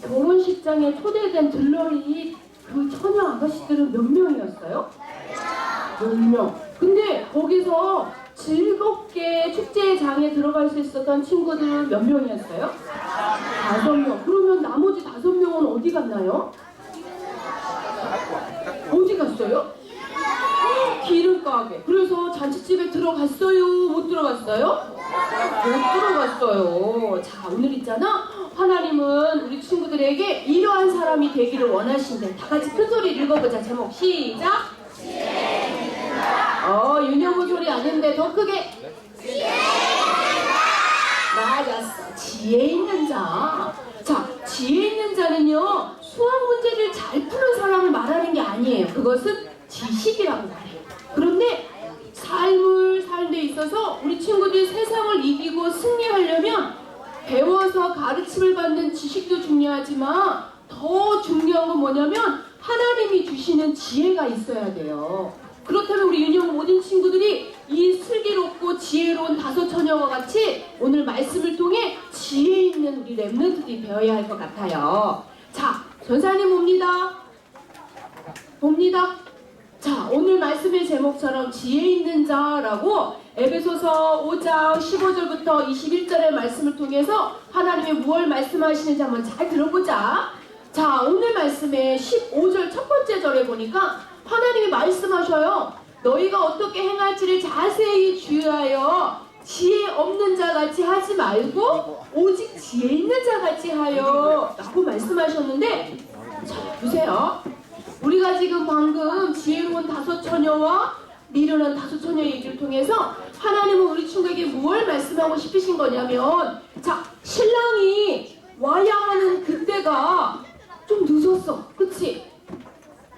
결혼식장에 초대된 들러리 그 처녀 아가씨들은 몇 명이었어요? 10명. 근데 거기서 즐겁게 축제장에 들어갈 수 있었던 친구들은 몇 명이었어요? 5명. 그러면 나머지 5명은 어디 갔나요? 어디 갔어요? 기름가게. 그래서 잔치집에 들어갔어요? 못 들어갔어요? 못 들어갔어요. 자, 오늘 있잖아. 하나님은 우리 친구들에게 이러한 사람이 되기를 원하신대. 다 같이 큰 소리 읽어보자. 제목 시작. 윤영우 소리 아닌데 더 크게. 맞았어. 지혜 있는 자. 자, 지혜 있는 자는요, 수학 문제를 잘 푸는 사람을 말하는 게 아니에요. 그것은 지식이라고 말해요. 그런데 삶을 살 데 있어서 우리 친구들이 세상을 이기고 승리하려면 배워서 가르침을 받는 지식도 중요하지만 더 중요한 건 뭐냐면 하나님이 주시는 지혜가 있어야 돼요. 그렇다면 우리 윤영 모든 친구들이 이 슬기롭고 지혜로운 5 처녀와 같이 오늘 말씀을 통해 지혜 있는 우리 렘넌트들이 되어야 할 것 같아요. 자, 전사님 봅니다. 자, 오늘 말씀의 제목처럼 지혜 있는 자라고 에베소서 5장 15절부터 21절의 말씀을 통해서 하나님이 무엇을 말씀하시는지 한번 잘 들어보자. 자, 오늘 말씀의 15절 첫 번째 절에 보니까 하나님이 말씀하셔요. 너희가 어떻게 행할지를 자세히 주의하여 지혜 없는 자 같이 하지 말고 오직 지혜 있는 자 같이 하여 라고 말씀하셨는데, 자, 보세요. 우리가 지금 방금 지혜로운 5 처녀와 미련한 5 처녀 얘기를 통해서 하나님은 우리 친구에게 뭘 말씀하고 싶으신 거냐면, 자, 신랑이 와야 하는 그때가 좀 늦었어. 그치?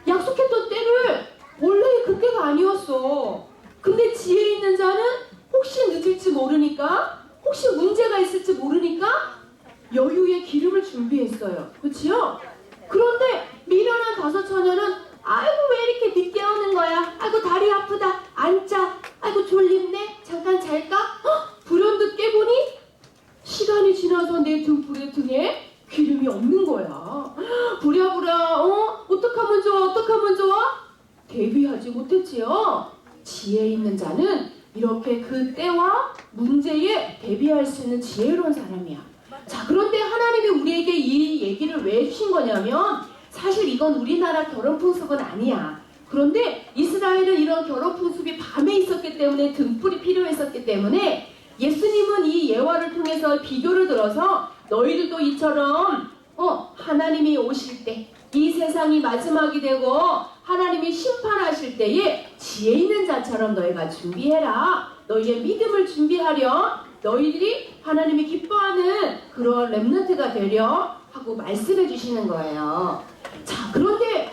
약속했던 때를 원래 그때가 아니었어. 근데 지혜 있는 자는 혹시 늦을지 모르니까, 혹시 문제가 있을지 모르니까 여유의 기름을 준비했어요. 그치요? 그런데 미련한 5 처녀는 아이고 왜 이렇게 늦게 오는 거야? 아이고 다리 아프다. 앉자. 아이고 졸립네. 잠깐 잘까? 불현듯 깨보니 시간이 지나서 내 등불의 등에 기름이 없는 거야. 부랴부랴 어떡하면 좋아? 대비하지 못했지요. 지혜 있는 자는 이렇게 그 때와 문제에 대비할 수 있는 지혜로운 사람이야. 자, 그런데 하나님이 우리에게 이 얘기를 왜 주신 거냐면 사실 이건 우리나라 결혼 풍습은 아니야. 그런데 이스라엘은 이런 결혼 풍습이 밤에 있었기 때문에 등불이 필요했었기 때문에 예수님은 이 예화를 통해서 비교를 들어서 너희들도 이처럼 하나님이 오실 때 이 세상이 마지막이 되고 하나님이 심판하실 때에 지혜 있는 자처럼 너희가 준비해라. 너희의 믿음을 준비하려 너희들이 하나님이 기뻐하는 그런 렘넌트가 되려 하고 말씀해 주시는 거예요. 자, 그런데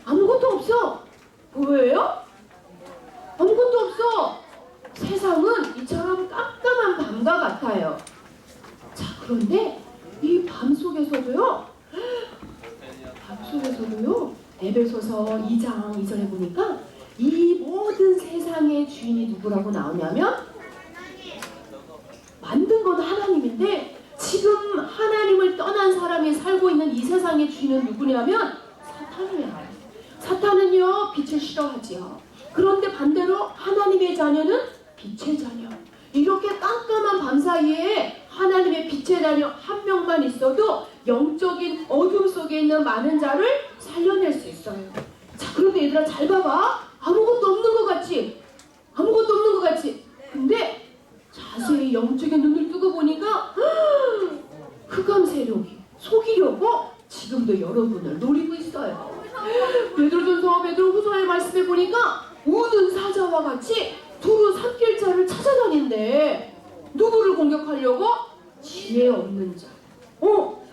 아무것도 없어. 뭐예요? 아무것도 없어. 세상은 이처럼 깜깜한 밤과 같아요. 자, 그런데 이 밤 속에서도요, 에베소서 2장 2절에 보니까 이 모든 세상의 주인이 누구라고 나오냐면 만든 건 하나님인데 지금 하나님을 떠난 사람이 살고 있는 이 세상의 주인은 누구냐면 사탄이에요. 사탄은요, 빛을 싫어하지요. 그런데 반대로 하나님의 자녀는 빛의 자녀. 이렇게 깜깜한 밤 사이에 하나님의 빛의 자녀 한 명만 있어도 영적인 어둠 속에 있는 많은 자를 살려낼 수 있어요. 자, 그런데 얘들아 잘 봐봐. 아무것도 없는 것 같지? 근데 자세히 영적인 눈을 뜨고 보니까 흑암 세력이 속이려고 지금도 여러분을 노리고 있어요. 베드로후서의 말씀에 보니까 모든 사자와 같이 두루 삼킬 자를 찾아다닌대. 누구를 공격하려고? 지혜 없는 자.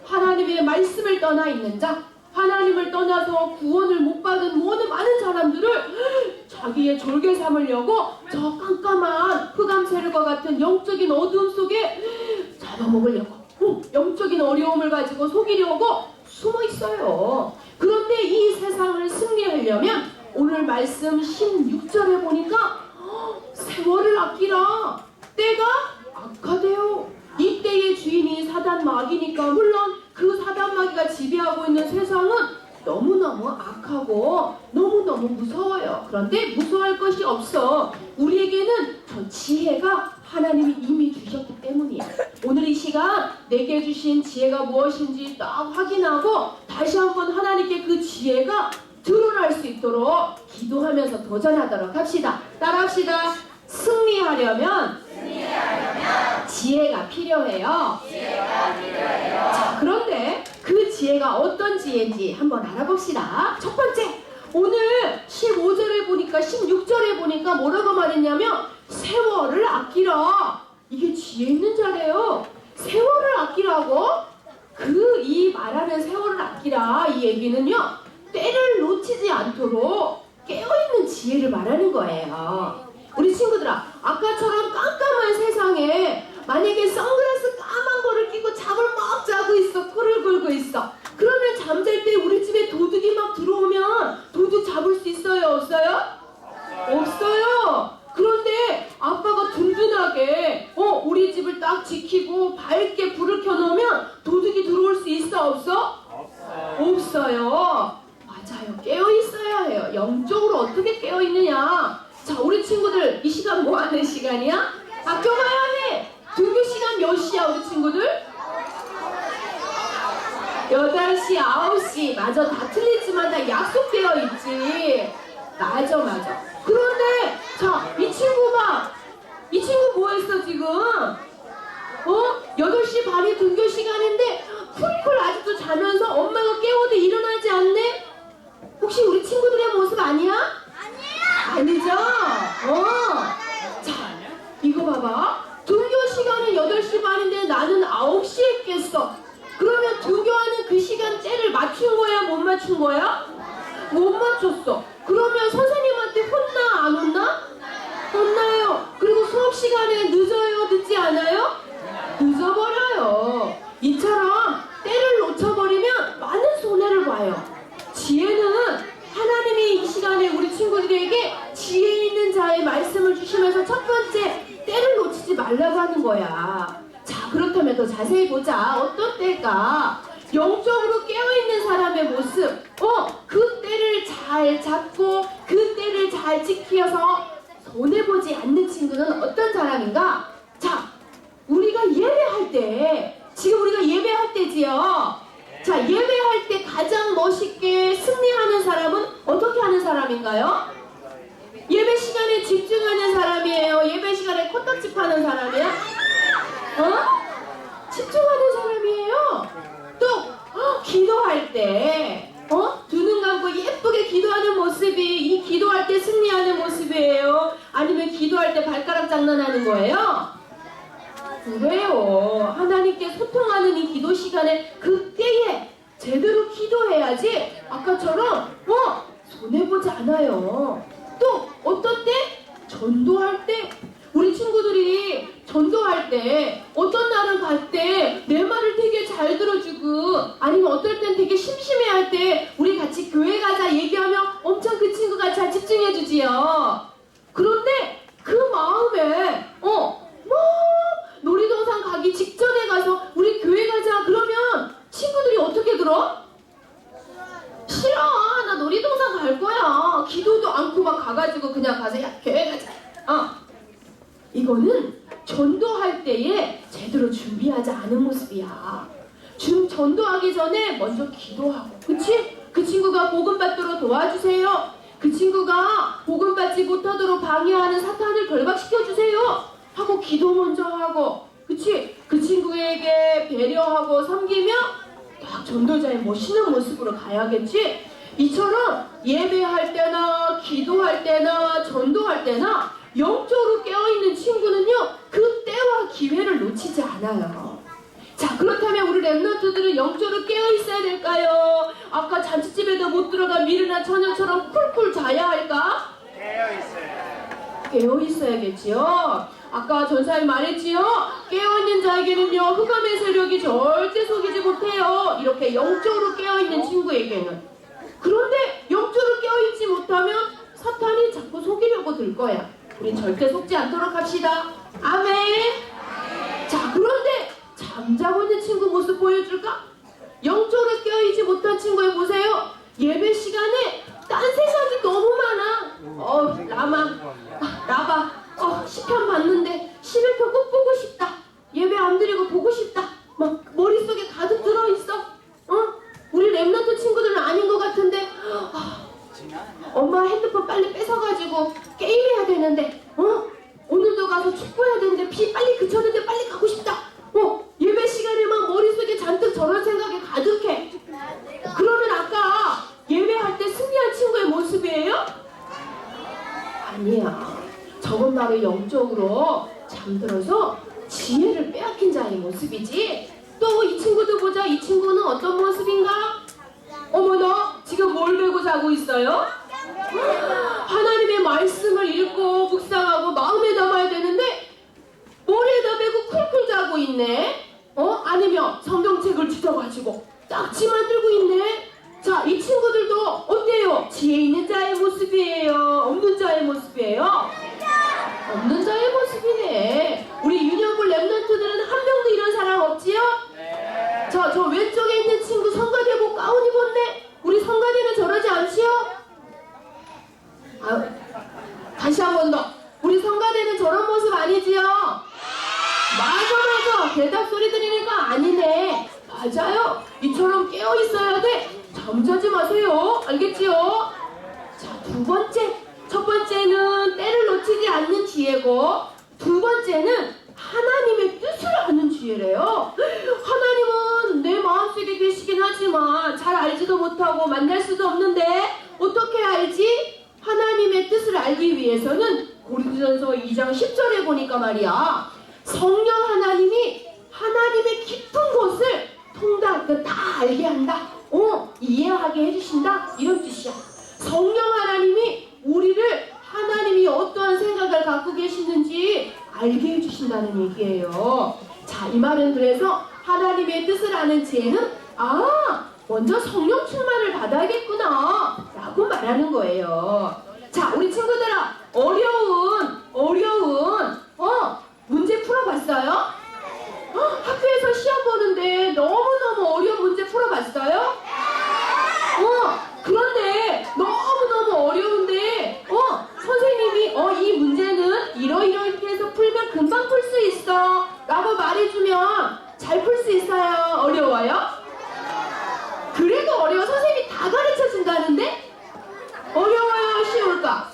하나님의 말씀을 떠나 있는 자. 하나님을 떠나서 구원을 못 받은 모든 많은 사람들을 자기의 졸개 삼으려고 저 깜깜한 흑암 세력과 같은 영적인 어두움 속에 잡아먹으려고 영적인 어려움을 가지고 속이려고 숨어 있어요. 그런데 이 세상을 승리하려면 오늘 말씀 16절에 보니까 세월을 아끼라. 때가 악하대요. 이 때의 주인이 사단 마귀니까 물론 그 사단 마귀가 너무너무 악하고 너무너무 무서워요. 그런데 무서워할 것이 없어. 우리에게는 저 지혜가 하나님이 이미 주셨기 때문이야. 오늘 이 시간 내게 주신 지혜가 무엇인지 딱 확인하고 다시 한번 하나님께 그 지혜가 드러날 수 있도록 기도하면서 도전하도록 합시다. 따라합시다. 승리하려면 지혜가 필요해요. 자, 그런데 그 지혜가 어떤 지혜인지 한번 알아봅시다. 첫 번째, 오늘 15절에 보니까 16절에 보니까 뭐라고 말했냐면 세월을 아끼라. 이게 지혜 있는 자래요. 세월을 아끼라고? 이 말하는 세월을 아끼라 이 얘기는요, 때를 놓치지 않도록 깨어있는 지혜를 말하는 거예요. 우리 친구들아, 아까처럼 깜깜한 세상에 만약에 선글라스 까만 거를 끼고 잠을 막 자고 있어, 꿀을 굴고 있어. 그러면 잠잘 때 우리 집에 도둑이 막 들어오면 도둑 잡을 수 있어요, 없어요? 없어요. 그런데 아빠가 든든하게 우리 집을 딱 지키고 밝게 불을 켜놓으면 도둑이 들어올 수 있어, 없어? 없어요. 맞아요. 깨어있어야 해요. 영적으로 어떻게 깨어있느냐? 자, 우리 친구들 이 시간 뭐 하는 시간이야? 학교 가야 해. 등교 시간 몇 시야, 우리 친구들? 8시, 9시. 맞아, 다 틀리지만 다 약속되어 있지. 맞아. 그런데 자, 이 친구 봐. 이 친구 뭐 했어 지금? 8시 반이 등교 시간인데 쿨쿨 아직도 자면서 엄마가 깨워도 일어나지 않네? 혹시 우리 친구들의 모습 아니야? 아니죠? 자, 이거 봐봐. 등교 시간은 8시 반인데 나는 9시에 깼어. 그러면 등교하는 그 시간째를 맞춘 거야, 못 맞춘 거야? 못 맞췄어. 그러면 선생님한테 혼나, 안 혼나? 혼나요. 그리고 수업 시간에 늦어요, 늦지 않아요? 늦어버려요. 이처럼 때를 놓쳐버리면 많은 손해를 봐요. 지혜는 하나님이 이 시간에 우리 친구들에게 지혜 있는 자의 말씀을 주시면서 첫 번째, 때를 놓치지 말라고 하는 거야. 자, 그렇다면 더 자세히 보자. 어떤 때일까? 영적으로 깨어있는 사람의 모습. 그 때를 잘 잡고 그 때를 잘 지켜서 손해보지 않는 친구는 어떤 사람인가? 자, 우리가 예배할 때, 지금 우리가 예배할 때지요. 자, 예배할 때 가장 멋있게 승리하는 사람은 어떻게 하는 사람인가요? 예배 시간에 집중하는 사람이에요? 예배 시간에 코딱지 파는 사람이야? 집중하는 사람이에요. 또 기도할 때 두 눈 감고 예쁘게 기도하는 모습이 이 기도할 때 승리하는 모습이에요? 아니면 기도할 때 발가락 장난하는 거예요? 그래요. 하나님께 소통하는 이 기도 시간에 그때에 제대로 기도해야지 아까처럼 손해보지 않아요. 또 어떤 때? 전도할 때. 우리 친구들이 전도할 때 어떤 날은 갈 때 내 말을 되게 잘 들어주고, 아니면 어떨 땐 되게 심심해할 때 우리 같이 교회 가자 얘기하면 엄청 그 친구가 잘 집중해주지요. 그런데 그 마음에 놀이동산 가기 직전에 가서 우리 교회 가자 그러면 친구들이 어떻게 들어? 싫어, 나 놀이동산 갈 거야. 기도도 않고 막 가가지고 그냥 가서 야 교회 가자. 이거는 전도할 때에 제대로 준비하지 않은 모습이야. 전도하기 전에 먼저 기도하고, 그치? 그 친구가 복음 받도록 도와주세요. 그 친구가 복음 받지 못하도록 방해하는 사탄을 결박시켜주세요 하고 기도 먼저 하고, 그치? 그 친구에게 배려하고 섬기며 딱 전도자의 멋있는 모습으로 가야겠지? 이처럼 예배할 때나 기도할 때나 전도할 때나 영적으로 깨어있는 친구는요, 그 때와 기회를 놓치지 않아요. 자, 그렇다면 우리 랩런트들은 영적으로 깨어있어야 될까요? 아까 잔치집에도 못 들어가 미르나 처녀처럼 쿨쿨 자야 할까? 깨어있어야겠지요. 아까 전사님 말했지요? 깨어있는 자에게는요, 흑암의 세력이 절대 속이지 못해요. 이렇게 영적으로 깨어있는 친구에게는. 그런데 영적으로 깨어있지 못하면 사탄이 자꾸 속이려고 들 거야. 우린 절대 속지 않도록 합시다. 아멘. 자, 그런데 잠자고 있는 친구 모습 보여줄까? 영적으로 깨어있지 못한 친구에 보세요. 예배 시간에 딴 생각이 너무 많아. 라바, 시편 봤는데 11편 꼭 보고 싶다. 예배 안 드리고 보고 싶다. 막 머릿속에 가득 들어있어. 우리 랩런트 친구들은 아닌 것 같은데 엄마 핸드폰 빨리 뺏어가지고 게임해야 되는데 오늘도 가서 축구해야 되는데 비 빨리 그쳤는데 빨리 가고 싶다. 예배 시간에 막 머릿속에 잔뜩 저런 생각이 가득해. 그러면 아까 예배할 때 승리한 친구의 모습이에요? 아니야. 저건 바로 영적으로 잠들어서 지혜를 빼앗긴 자의 모습이지. 또 이 친구도 보자. 이 친구는 어떤 모습인가? 어머, 너 지금 뭘 베고 자고 있어요? 하나님의 말씀을 읽고 묵상하고 마음에 담아야 되는데 머리에다 베고 쿨쿨 자고 있네. 아니면 성경책을 뒤져가지고 딱지만 들고 있네. 자, 이 친구들도 어때요? 지혜 있는 자의 모습이에요? 없는 자의 모습이에요? 없는 자의 모습이네. 우리 유년부 랩런트들은 한 명도 이런 사람 없지요? 저 왼쪽에 있는 친구 성가대복 가운 입었네. 우리 성가대는 저러지 않지요? 다시 한 번 더. 우리 성가대는 저런 모습 아니지요? 맞아. 대답 소리 들으니까 아니네. 맞아요. 이처럼 깨어 있어야 돼. 잠자지 마세요. 알겠지요? 자, 두 번째. 첫 번째는 때를 놓치지 않는 지혜고, 두 번째는 하나님의 뜻을 아는 지혜래요. 하나님은 내 마음속에 계시긴 하지만 잘 알지도 못하고 만날 수도 없는데 어떻게 알지? 하나님의 뜻을 알기 위해서는 고린도전서 2장 10절에 보니까 말이야, 성령 하나님이 하나님의 깊은 것을 다 알게 한다. 이해하게 해주신다. 이런 뜻이야. 성령 하나님이 우리를 하나님이 어떠한 생각을 갖고 계시는지 알게 해주신다는 얘기예요. 자, 이 말은 그래서 하나님의 뜻을 아는 지혜는 먼저 성령 충만을 받아야겠구나 라고 말하는 거예요. 자, 우리 친구들아, 어려운 문제 풀어봤어요? 학교에서 시험 보는데 너무너무 어려운 문제 풀어봤어요? 그런데 너무너무 어려운데 선생님이 이 문제는 이러이렇게 해서 풀면 금방 풀 수 있어 라고 말해주면 잘 풀 수 있어요? 어려워요? 그래도 어려워. 선생님이 다 가르쳐준다는데? 어려워요? 쉬울까?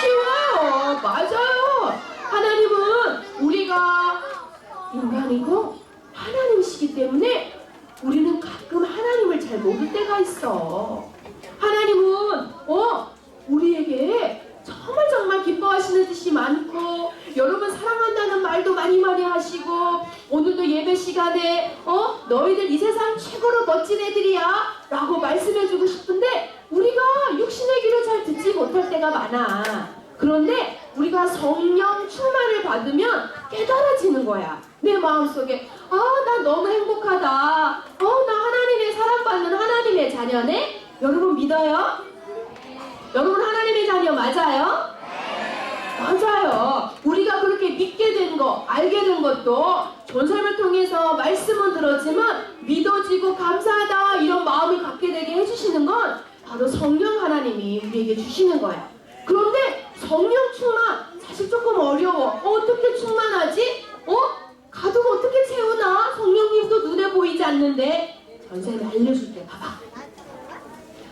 쉬워요. 맞아요. 하나님은 우리가 인간이고 하나님이시기 때문에 우리는 가끔 하나님을 잘 모를 때가 있어. 하나님은 우리에게 정말 기뻐하시는 뜻이 많고, 여러분 사랑한다는 말도 많이 하시고, 오늘도 예배 시간에 너희들 이 세상 최고로 멋진 애들이야 라고 말씀해주고 싶은데 우리가 육신의 귀로 잘 듣지 못할 때가 많아. 그런데 우리가 성령 충만을 받으면 깨달아지는 거야. 내 마음속에 나 너무 행복하다. 나 하나님의 사랑받는 하나님의 자녀네? 여러분 믿어요? 여러분 하나님의 자녀 맞아요? 맞아요. 우리가 그렇게 믿게 된 거, 알게 된 것도 전설을 통해서 말씀은 들었지만 믿어지고 감사하다 이런 마음을 갖게 되게 해주시는 건 바로 성령 하나님이 우리에게 주시는 거야. 그런데 성령 충만 사실 조금 어려워. 어떻게 충만하지? 가득 어떻게 채우나? 성령님도 눈에 보이지 않는데 전설이 알려줄게. 봐봐.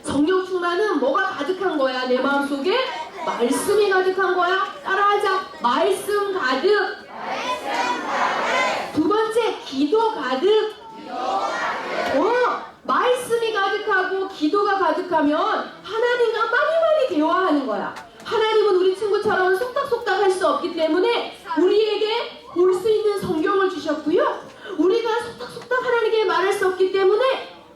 성령 충만은 뭐가 가득한 거야? 내 마음속에 말씀이 가득한 거야. 따라하자. 말씀 가득. 두 번째, 기도 가득. 말씀이 가득하고 기도가 가득하면 하나님과 많이 대화하는 거야. 하나님은 우리 친구처럼 속닥속닥 할 수 없기 때문에 우리에게 볼 수 있는 성경을 주셨고요. 우리가 속닥속닥 하나님께 말할 수 없기 때문에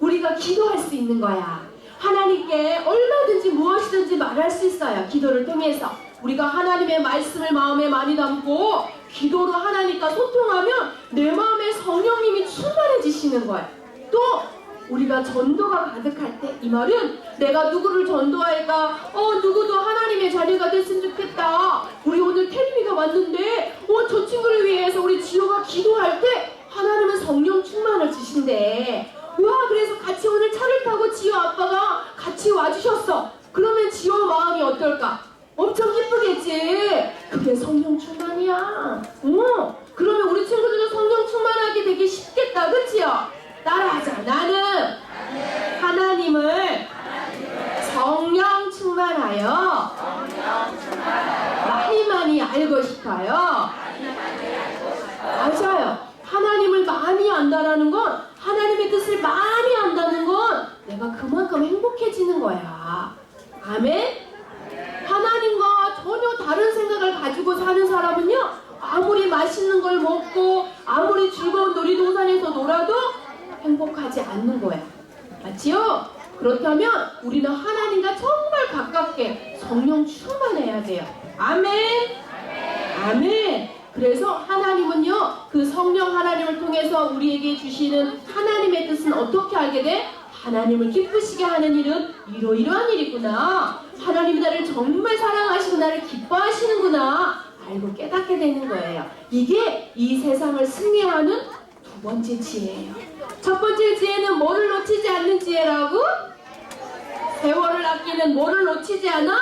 우리가 기도할 수 있는 거야. 하나님께 얼마든지 무엇이든지 말할 수 있어요. 기도를 통해서 우리가 하나님의 말씀을 마음에 많이 담고 기도로 하나님과 소통하면 내 마음에 성령님이 충만해지시는 거예요. 또 우리가 전도가 가득할 때, 이 말은 내가 누구를 전도할까? 누구도 하나님의 자녀가 됐으면 좋겠다. 우리 오늘 태림이가 왔는데 저 친구를 위해서 우리 지호가 기도할 때 하나님은 성령 충만을 주신대. 와, 그래서 같이 오늘 차를 타고 지호 아빠가 같이 와주셨어. 그러면 지호 마음이 어떨까? 엄청 기쁘겠지. 그게 성령 충만이야. 그러면 우리 친구들도 성령 충만하게 되기 쉽겠다. 그치요? 따라하자. 나는 하나님을 성령 충만하여 많이 알고 싶어요. 맞아요. 하나님을 많이 안다라는 건, 하나님의 뜻을 많이 안다는 건 내가 그만큼 행복해지는 거야. 아멘? 하나님과 전혀 다른 생각을 가지고 사는 사람은요, 아무리 맛있는 걸 먹고 아무리 즐거운 놀이동산에서 놀아도 행복하지 않는 거야. 맞지요? 그렇다면 우리는 하나님과 정말 가깝게 성령 충만해야 돼요. 아멘? 아멘. 그래서 하나님은요, 그 성령 하나님을 통해서 우리에게 주시는 하나님의 뜻은 어떻게 알게 돼? 하나님을 기쁘시게 하는 일은 이러이러한 일이구나. 하나님이 나를 정말 사랑하시고 나를 기뻐하시는구나. 알고 깨닫게 되는 거예요. 이게 이 세상을 승리하는 두 번째 지혜예요. 첫 번째 지혜는 뭐를 놓치지 않는 지혜라고? 세월을 아끼는 뭐를 놓치지 않아?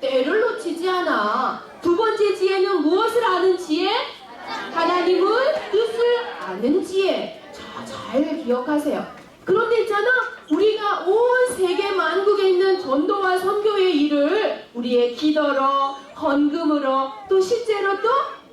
때를 놓치지 않아. 두 번째 지혜는 무엇을 아는 지혜? 하나님의 뜻을 아는 지혜. 자, 잘 기억하세요. 그런데 있잖아, 우리가 온 세계 만국에 있는 전도와 선교의 일을 우리의 기도로, 헌금으로, 또 실제로 또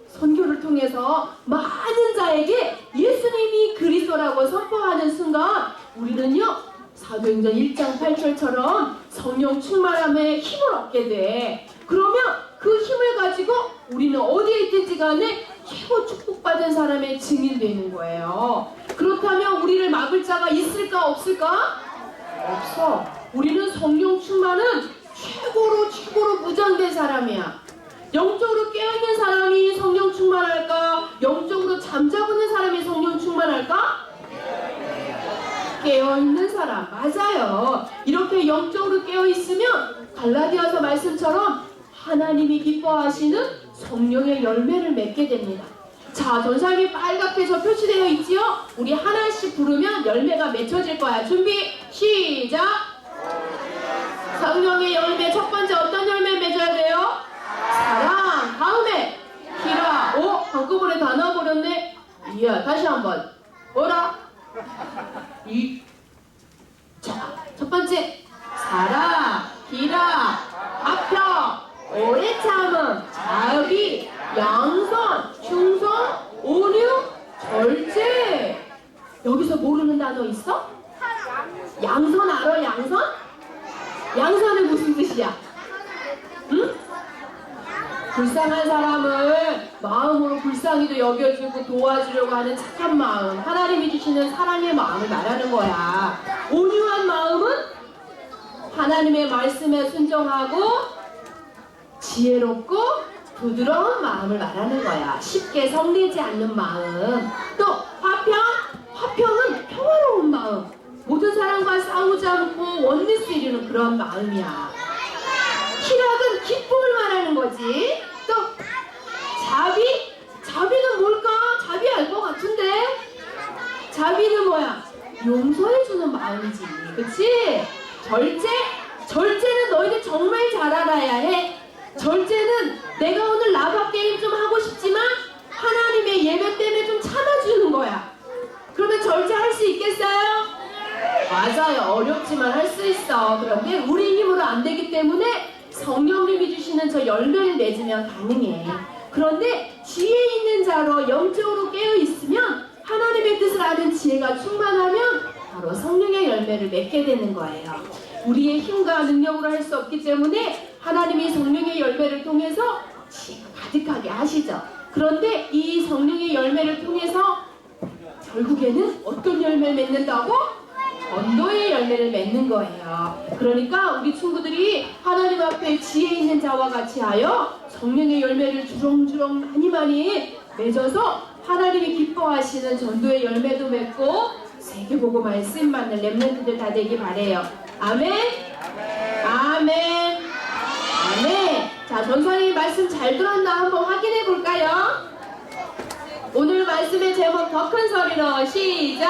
선교를 통해서 많은 자에게 예수님이 그리스도라고 선포하는 순간 우리는요, 사도행전 1장 8절처럼 성령 충만함에 힘을 얻게 돼. 그러면 그 힘을 가지고 우리는 어디에 있든지 간에 최고 축복받은 사람의 증인 되는 거예요. 그렇다면 우리를 막을 자가 있을까 없을까? 없어. 우리는 성령 충만은 최고로 무장된 사람이야. 영적으로 깨어있는 사람이 성령 충만할까? 영적으로 잠자고 있는 사람이 성령 충만할까? 깨어있는 사람. 맞아요. 이렇게 영적으로 깨어있으면 갈라디아서 말씀처럼 하나님이 기뻐하시는 성령의 열매를 맺게 됩니다. 자, 전사님이 빨갛게 저 표시되어 있지요? 우리 하나씩 부르면 열매가 맺혀질 거야. 준비, 시작! 성령의 열매 첫 번째 어떤 열매 맺어야 돼요? 사랑. 다음에 기라. 한꺼번에 다 나와버렸네. 이야, 다시 한번. 뭐라? 자, 첫 번째 사랑, 기라, 화평, 오래 참음, 자비, 양선, 충성, 온유, 절제. 여기서 모르는 단어 있어? 양선 알아? 양선? 양선은 무슨 뜻이야? 응? 불쌍한 사람을 마음으로 불쌍히도 여겨주고 도와주려고 하는 착한 마음, 하나님이 주시는 사랑의 마음을 말하는 거야. 온유한 마음은 하나님의 말씀에 순종하고 지혜롭고 부드러운 마음을 말하는 거야. 쉽게 성내지 않는 마음. 또 화평은 평화로운 마음. 모든 사람과 싸우지 않고 원리스 이루는 그런 마음이야. 희락은 기쁨을 말하는 거지. 또 자비는 뭘까? 자비 알 것 같은데. 자비는 뭐야? 용서해주는 마음이지. 그치? 절제는 너희들 정말 잘 알아야 해. 절제는 내가 오늘 라바 게임 좀 하고 싶지만 하나님의 예배 때문에 좀 참아주는 거야. 그러면 절제할 수 있겠어요? 맞아요. 어렵지만 할 수 있어. 그런데 우리 힘으로 안 되기 때문에 성령님이 주시는 저 열매를 맺으면 가능해. 그런데 지혜 있는 자로 영적으로 깨어있으면 하나님의 뜻을 아는 지혜가 충만하면 바로 성령의 열매를 맺게 되는 거예요. 우리의 힘과 능력으로 할 수 없기 때문에 하나님이 성령의 열매를 통해서 지혜가 가득하게 하시죠. 그런데 이 성령의 열매를 통해서 결국에는 어떤 열매를 맺는다고? 전도의 열매를 맺는 거예요. 그러니까 우리 친구들이 하나님 앞에 지혜 있는 자와 같이 하여 성령의 열매를 주렁주렁 많이 맺어서 하나님이 기뻐하시는 전도의 열매도 맺고 세계보고 말씀 받는 렘넌트들 다 되기 바래요. 아멘? 아멘. 아멘. 자, 전사님 말씀 잘 들었나 한번 확인해 볼까요? 오늘 말씀의 제목 더 큰 소리로 시작!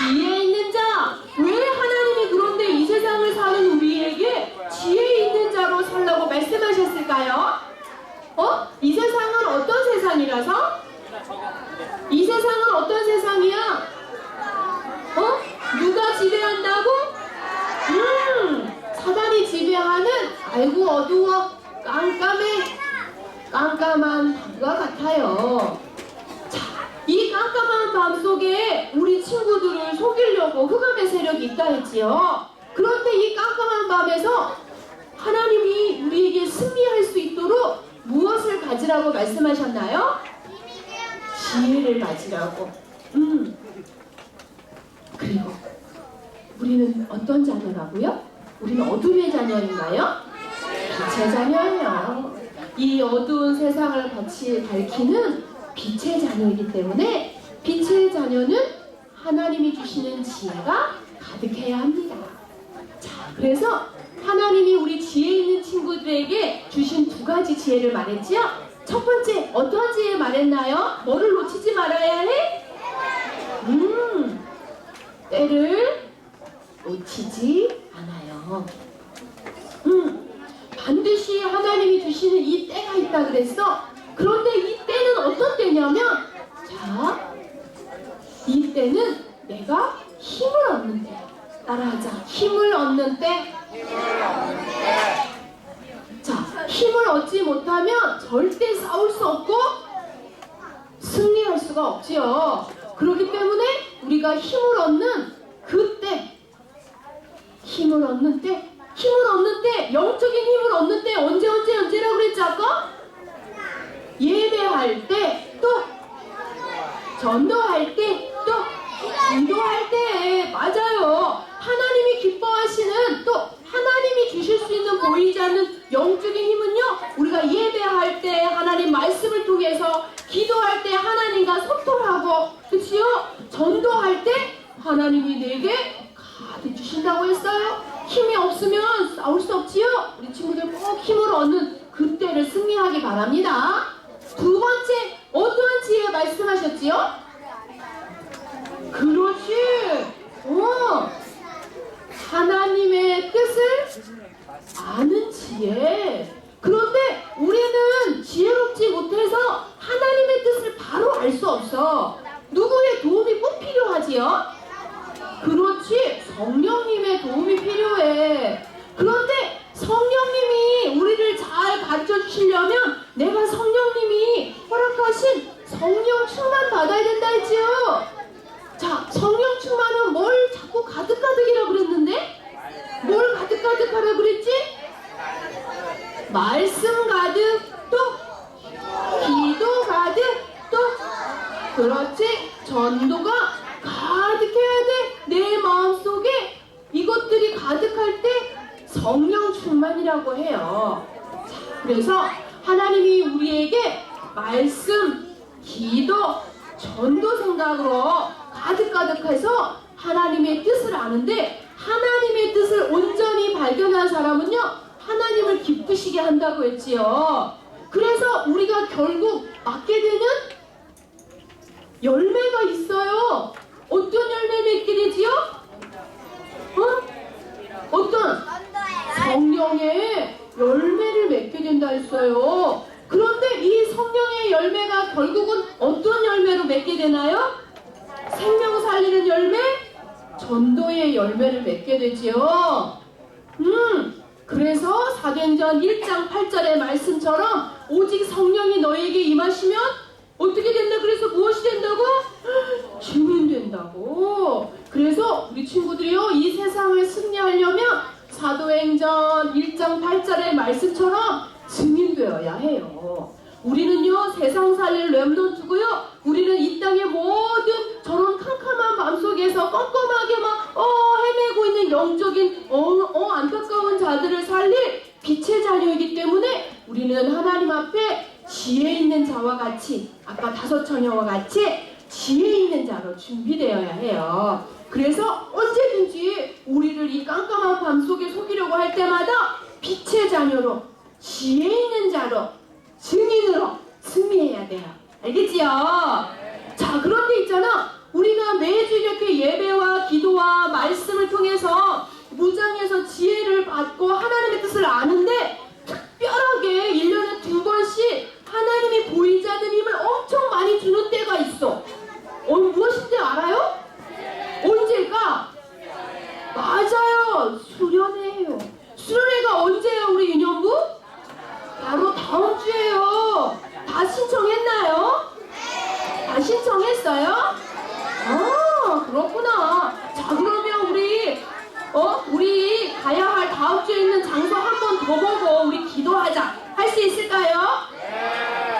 지혜 있는 자! 왜 하나님이 아이고 어두워 깜깜해 깜깜한 밤과 같아요. 자, 이 깜깜한 밤 속에 우리 친구들을 속이려고 흑암의 세력이 있다 했지요. 그런데 이 깜깜한 밤에서 하나님이 우리에게 승리할 수 있도록 무엇을 가지라고 말씀하셨나요? 지혜를 가지라고. 그리고 우리는 어떤 자녀라고요? 우리는 어둠의 자녀인가요? 빛의 자녀예요. 이 어두운 세상을 같이 밝히는 빛의 자녀이기 때문에 빛의 자녀는 하나님이 주시는 지혜가 가득해야 합니다. 자, 그래서 하나님이 우리 지혜 있는 친구들에게 주신 두 가지 지혜를 말했지요. 첫 번째, 어떠한 지혜 말했나요? 뭐를 놓치지 말아야 해? 때를 놓치지 않아요. 반드시 하나님이 주시는 이 때가 있다 그랬어. 그런데 이 때는 어떤 때냐면, 자, 이 때는 내가 힘을 얻는 때. 따라하자. 힘을 얻는 때. 자, 힘을 얻지 못하면 절대 싸울 수 없고 승리할 수가 없지요. 그렇기 때문에 우리가 힘을 얻는 그때, 힘을 얻는 때, 영적인 힘을 얻는 때 언제라고 그랬지 아까? 예배할 때, 또 전도할 때, 또 기도할 때. 맞아요. 하나님이 기뻐하시는, 또 하나님이 주실 수 있는 보이지 않는 영적인 힘은요, 우리가 예배할 때 하나님 말씀을 통해서, 기도할 때 하나님과 소통하고, 그치요? 전도할 때 하나님이 내게 가득 주신다고 했어요. 힘이 없으면 싸울 수 없지요? 우리 친구들 꼭 힘을 얻는 그때를 승리하기 바랍니다. 두 번째, 어떠한 지혜 말씀하셨지요? 그렇지. 하나님의 뜻을 아는 지혜. 그런데 우리는 지혜롭지 못해서 하나님의 뜻을 바로 알 수 없어. 누구의 도움이 꼭 필요하지요? 그렇지. 성령님의 도움이 필요해. 그런데 성령님이 우리를 잘 가르쳐 주시려면 내가 성령님이 허락하신 성령 충만 받아야 된다 했지요. 자, 성령 충만은 뭘 자꾸 가득가득이라고 그랬는데? 뭘 가득가득하라고 그랬지? 말씀 가득, 또 기도 가득, 또 그렇지. 전도가 가득해야 돼. 내 마음속에 이것들이 가득할 때 성령 충만이라고 해요. 자, 그래서 하나님이 우리에게 말씀, 기도, 전도 생각으로 가득가득해서 하나님의 뜻을 아는데, 하나님의 뜻을 온전히 발견한 사람은요, 하나님을 기쁘시게 한다고 했지요. 그래서 우리가 결국 맡게 되는 열매가 있어요. 어떤 열매 맺게 되지요? 어떤? 성령의 열매를 맺게 된다 했어요. 그런데 이 성령의 열매가 결국은 어떤 열매로 맺게 되나요? 생명 살리는 열매? 전도의 열매를 맺게 되지요. 그래서 사도행전 1장 8절의 말씀처럼 오직 성령이 너에게 임하시면 어떻게 된다? 그래서 무엇이 된다고? 증인 된다고. 그래서 우리 친구들이요, 이 세상을 승리하려면 사도행전 1장 8절의 말씀처럼 증인되어야 해요. 우리는요, 세상 살릴 렘넌트고요, 우리는 이 땅의 모든 저런 캄캄한 마음속에서 껌껌하게 막 헤매고 있는 영적인 안타까운 자들을 살릴 빛의 자녀이기 때문에 우리는 하나님 앞에 지혜 있는 자와 같이, 아까 다섯 처녀와 같이 지혜 있는 자로 준비되어야 해요. 그래서 언제든지 우리를 이 깜깜한 밤 속에 속이려고 할 때마다 빛의 자녀로, 지혜 있는 자로, 증인으로 승리해야 돼요. 알겠지요? 자, 그런데 있잖아, 우리가 매주 이렇게 예배와 기도와 말씀을 통해서 무장해서 지혜를 받고 하나님의 뜻을 아는데, 특별하게 1년에 2번씩 하나님이 보이지 않는 힘을 엄청 많이 주는 때가 있어. 무엇인지 알아요? 언제일까? 맞아요. 수련회예요. 수련회가 언제예요, 우리 유년 다음 주에요. 다 신청했나요? 다 신청했어요? 아, 그렇구나. 자, 그러면 우리 가야 할 다음 주에 있는 장소 한 번 더 보고 우리 기도하자. 할 수 있을까요?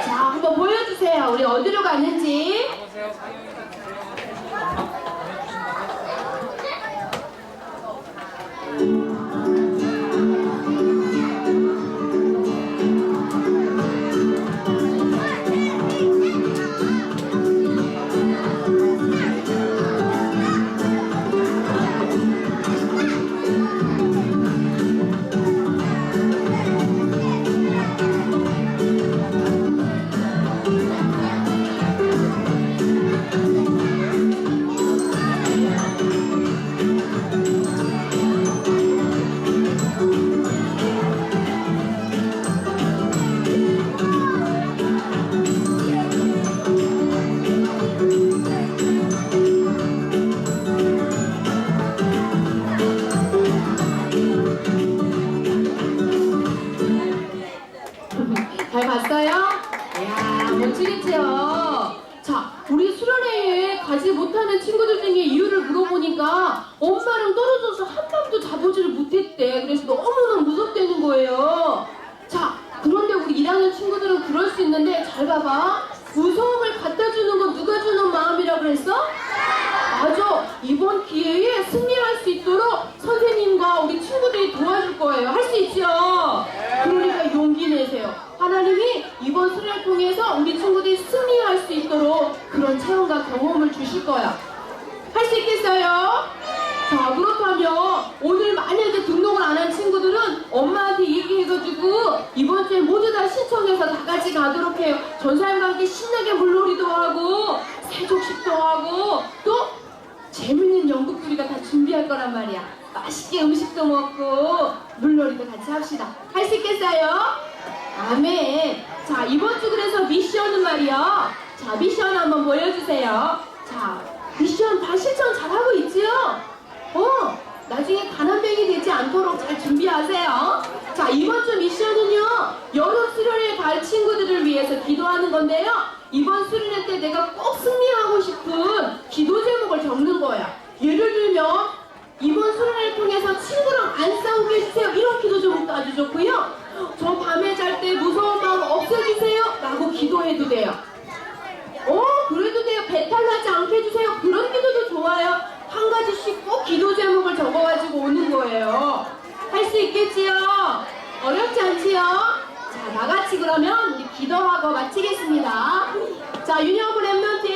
자, 한번 보여주세요. 우리 어디로 갔는지. 잘 봤어요? 이야, 멋지겠죠? 자, 우리 수련회에 가지 못하는 친구들 중에 이유를 물어보니까 엄마랑 떨어져서 한 번도 자보지를 못했대. 그래서 너무너무 무섭다는 거예요. 자, 그런데 우리 1학년 친구들은 그럴 수 있는데 잘 봐봐. 무서움을 갖다 주는 건 누가 주는 마음이라 그랬어? 맞아. 이번 기회에 승리할 수 있도록 선생님과 우리 친구들이 도와줄 거예요. 할 수 있죠? 그러니까 용기 내세요. 하나님이 이번 수련을 통해서 우리 친구들이 승리할 수 있도록 그런 체험과 경험을 주실 거야. 할 수 있겠어요? 자, 그렇다면 오늘 만약에 등록을 안 한 친구들은 엄마한테 얘기해가지고 이번 주에 모두 다 신청해서 다 같이 가도록 해요. 전사님과 함께 신나게 물놀이도 하고 세족식도 하고 또 재밌는 연극들이가 다 준비할 거란 말이야. 맛있게 음식도 먹고 물놀이도 같이 합시다. 할 수 있겠어요? 아멘. 자, 이번 주 그래서 미션은 말이야. 자, 미션 한번 보여주세요. 자, 미션 다 실천 잘하고 있지요? 나중에 가난뱅이 되지 않도록 잘 준비하세요. 자, 이번 주 미션은요, 여름 수련회 갈 친구들을 위해서 기도하는 건데요. 이번 수련회 때 내가 꼭 승리하고 싶은 기도 제목을 적는 거야. 예를 들면 이번 수련회를 통해서 친구랑 안 싸우게 해주세요. 이런 기도 제목도 아주 좋고요. 저 밤에 잘 때 무서운 마음 없애주세요 라고 기도해도 돼요. 그래도 돼요. 배탈 나지 않게 해주세요. 그런 기도도 좋아요. 한 가지씩 꼭 기도 제목을 적어가지고 오는 거예요. 할 수 있겠지요? 어렵지 않지요? 자, 나같이 그러면 우리 기도하고 마치겠습니다. 자, 유니온 랩런트의